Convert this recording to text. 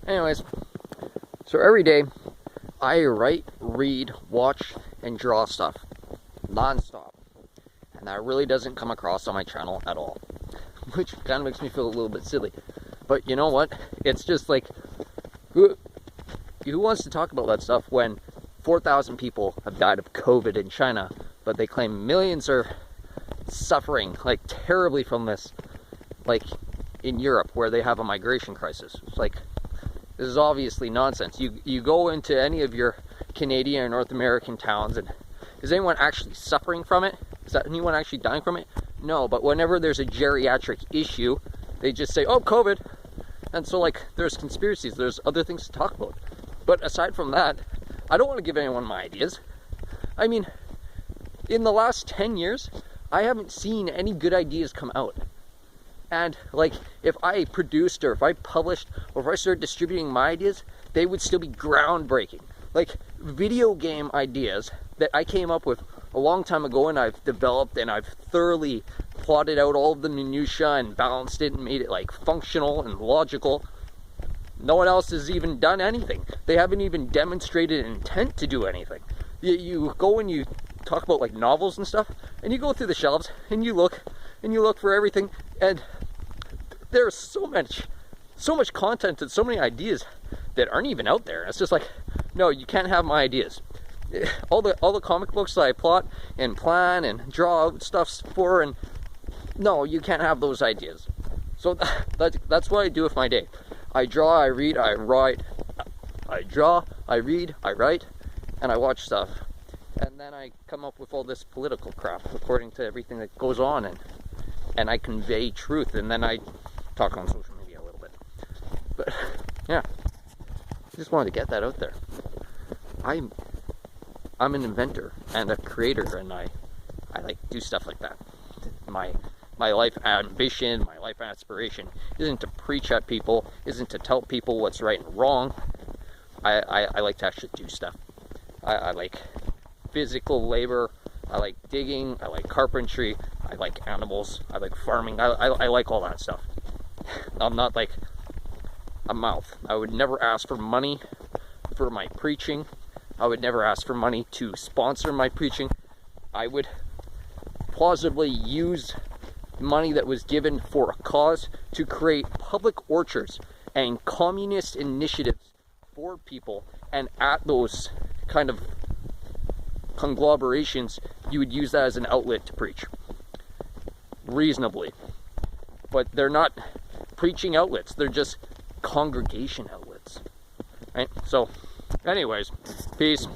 Anyways, so every day I write, read, watch, and draw stuff non-stop. And that really doesn't come across on my channel at all, which kind of makes me feel a little bit silly. But you know what? It's just like, who wants to talk about that stuff when 4,000 people have died of COVID in China, but they claim millions are suffering like terribly from this, like in Europe where they have a migration crisis. It's like, this is obviously nonsense. You go into any of your Canadian or North American towns, and is anyone actually suffering from it? Is that anyone actually dying from it? No, but whenever there's a geriatric issue, they just say, oh, COVID. And so like, there's conspiracies, there's other things to talk about. But aside from that, I don't want to give anyone my ideas. I mean, in the last 10 years, I haven't seen any good ideas come out. And like, if I produced or if I published or if I started distributing my ideas, they would still be groundbreaking. Like video game ideas that I came up with a long time ago, and I've developed and I've thoroughly plotted out all of the minutiae and balanced it and made it like functional and logical. No one else has even done anything. They haven't even demonstrated an intent to do anything. You go and you talk about like novels and stuff, and you go through the shelves and you look for everything, and there's so much content and so many ideas that aren't even out there. It's just like, no, you can't have my ideas. All the comic books that I plot and plan and draw out stuff for, and no, you can't have those ideas. So that's what I do with my day. I draw, I read, I write. I draw, I read, I write, and I watch stuff. And then I come up with all this political crap according to everything that goes on, and I convey truth, and then I talk on social media a little bit. But yeah, I just wanted to get that out there. I'm an inventor and a creator, and I like do stuff like that. My life ambition, my life aspiration isn't to preach at people, isn't to tell people what's right and wrong. I like to actually do stuff. I like physical labor, I like digging, I like carpentry, I like animals, I like farming, I like all that stuff. I'm not like a mouth. I would never ask for money for my preaching. I would never ask for money to sponsor my preaching. I would plausibly use money that was given for a cause to create public orchards and communist initiatives for people, and at those kind of conglomerations, you would use that as an outlet to preach reasonably. But they're not preaching outlets, they're just congregation outlets, right? So anyways, peace.